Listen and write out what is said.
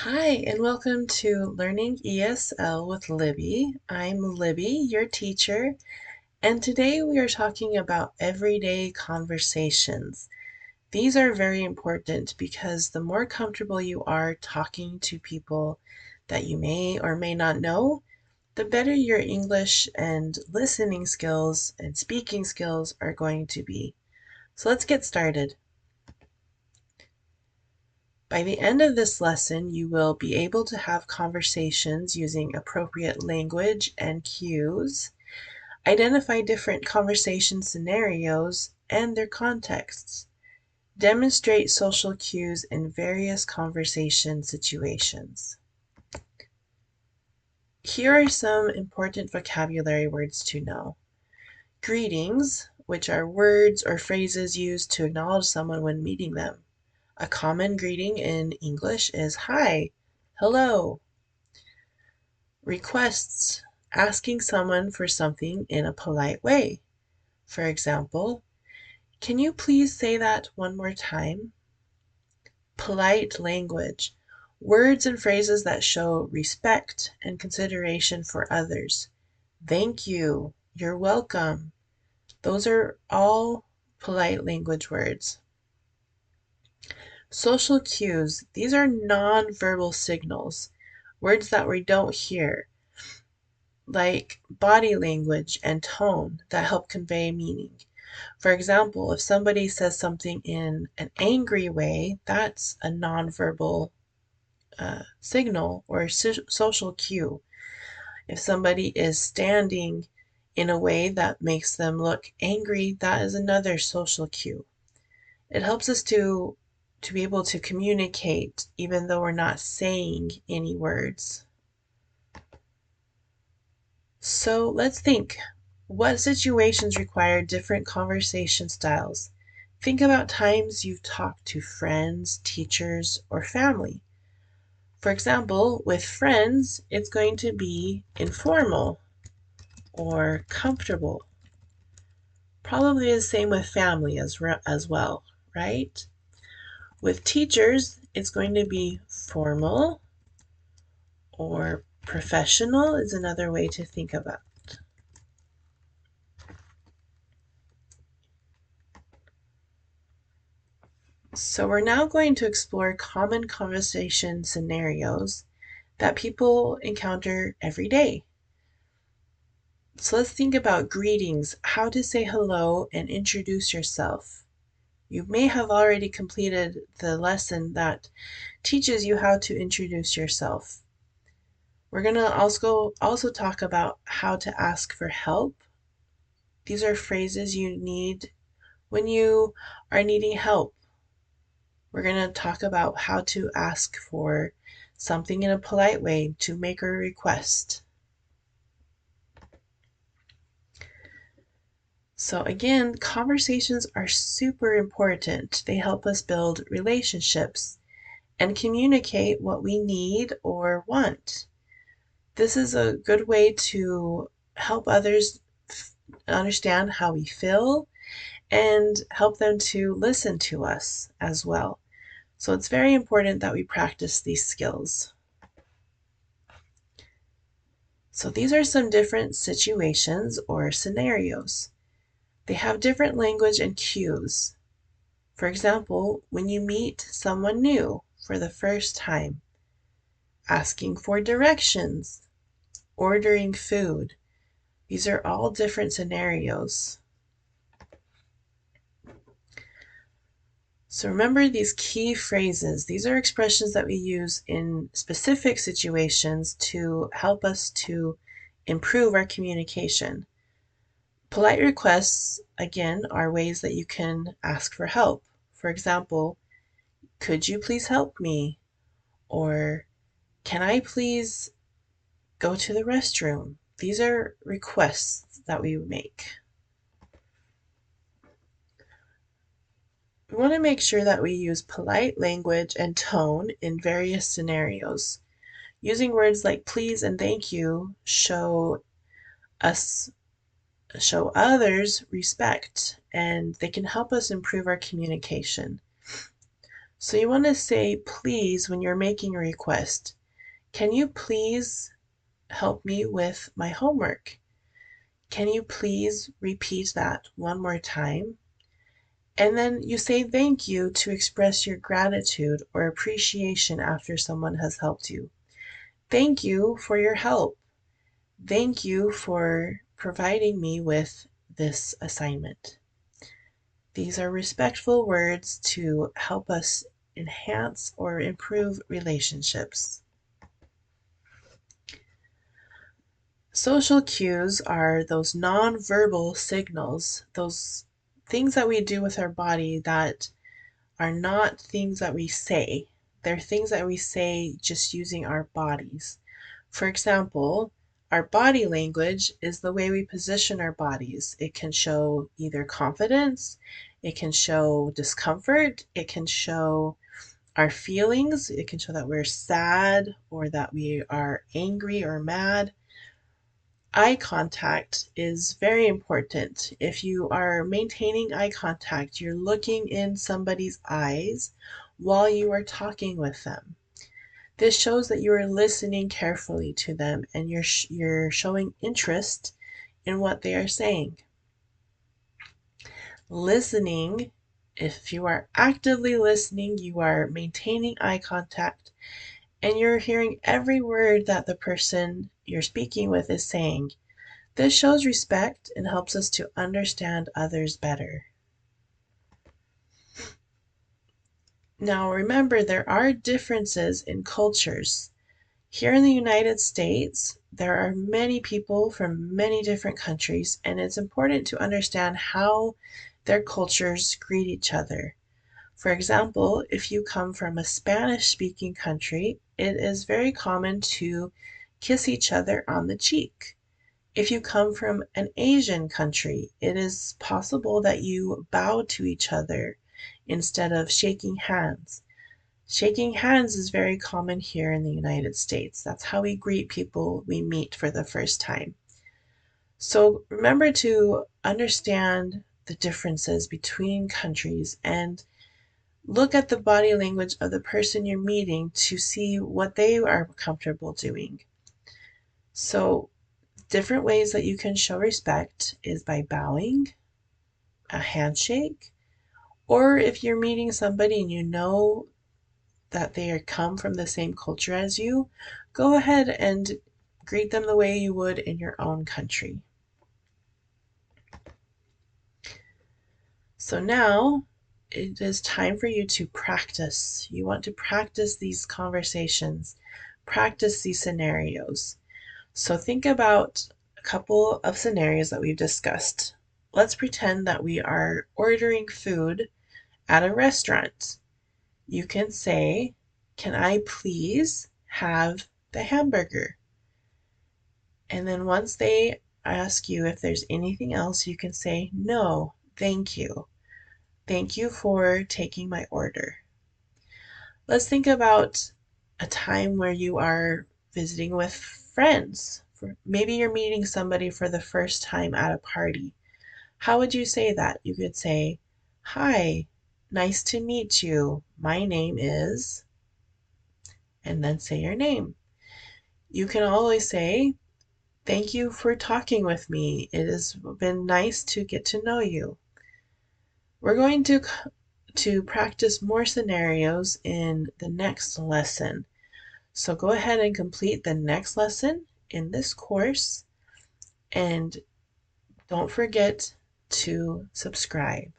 Hi, and welcome to Learning ESL with Libby. I'm Libby, your teacher, and today we are talking about everyday conversations. These are very important because the more comfortable you are talking to people that you may or may not know, the better your English and listening skills and speaking skills are going to be. So let's get started. By the end of this lesson, you will be able to have conversations using appropriate language and cues, identify different conversation scenarios and their contexts, demonstrate social cues in various conversation situations. Here are some important vocabulary words to know. Greetings, which are words or phrases used to acknowledge someone when meeting them. A common greeting in English is hi, hello. Requests, asking someone for something in a polite way. For example, can you please say that one more time? Polite language, words and phrases that show respect and consideration for others. Thank you, you're welcome. Those are all polite language words. Social cues, these are nonverbal signals, words that we don't hear, like body language and tone that help convey meaning. For example, if somebody says something in an angry way, that's a nonverbal signal or social cue. If somebody is standing in a way that makes them look angry, that is another social cue. It helps us to be able to communicate even though we're not saying any words. So let's think. What situations require different conversation styles? Think about times you've talked to friends, teachers, or family. For example, with friends, it's going to be informal or comfortable. Probably the same with family as well, right? With teachers, it's going to be formal or professional is another way to think about. So we're now going to explore common conversation scenarios that people encounter every day. So let's think about greetings, how to say hello and introduce yourself. You may have already completed the lesson that teaches you how to introduce yourself. We're going to also talk about how to ask for help. These are phrases you need when you are needing help. We're going to talk about how to ask for something in a polite way to make a request. So again, conversations are super important. They help us build relationships and communicate what we need or want. This is a good way to help others understand how we feel and help them to listen to us as well. So it's very important that we practice these skills. So these are some different situations or scenarios. They have different language and cues. For example, when you meet someone new for the first time, asking for directions, ordering food. These are all different scenarios. So remember these key phrases. These are expressions that we use in specific situations to help us to improve our communication. Polite requests, again, are ways that you can ask for help. For example, could you please help me? Or can I please go to the restroom? These are requests that we make. We want to make sure that we use polite language and tone in various scenarios. Using words like please and thank you show others respect, and they can help us improve our communication. So you want to say please when you're making a request. Can you please help me with my homework? Can you please repeat that one more time? And then you say thank you to express your gratitude or appreciation after someone has helped you. Thank you for your help. Thank you for providing me with this assignment. These are respectful words to help us enhance or improve relationships. Social cues are those nonverbal signals, those things that we do with our body that are not things that we say. They're things that we say just using our bodies. For example, our body language is the way we position our bodies. It can show either confidence, it can show discomfort, it can show our feelings, it can show that we're sad or that we are angry or mad. Eye contact is very important. If you are maintaining eye contact, you're looking in somebody's eyes while you are talking with them. This shows that you are listening carefully to them and you're showing interest in what they are saying. Listening, if you are actively listening, you are maintaining eye contact and you're hearing every word that the person you're speaking with is saying. This shows respect and helps us to understand others better. Now remember, there are differences in cultures. Here in the United States, there are many people from many different countries, and it's important to understand how their cultures greet each other. For example, if you come from a Spanish-speaking country, it is very common to kiss each other on the cheek. If you come from an Asian country, it is possible that you bow to each other instead of shaking hands. Shaking hands is very common here in the United States. That's how we greet people we meet for the first time. So remember to understand the differences between countries and look at the body language of the person you're meeting to see what they are comfortable doing. So different ways that you can show respect is by bowing, a handshake, or if you're meeting somebody and you know that they come from the same culture as you, go ahead and greet them the way you would in your own country. So now it is time for you to practice. You want to practice these conversations, practice these scenarios. So think about a couple of scenarios that we've discussed. Let's pretend that we are ordering food at a restaurant. You can say, "Can I please have the hamburger?" And then once they ask you if there's anything else, you can say, "No, thank you. Thank you for taking my order." Let's think about a time where you are visiting with friends. Maybe you're meeting somebody for the first time at a party. How would you say that? You could say, "Hi, nice to meet you. My name is," and then say your name. You can always say, "Thank you for talking with me. It has been nice to get to know you." We're going to practice more scenarios in the next lesson. So go ahead and complete the next lesson in this course and don't forget to subscribe.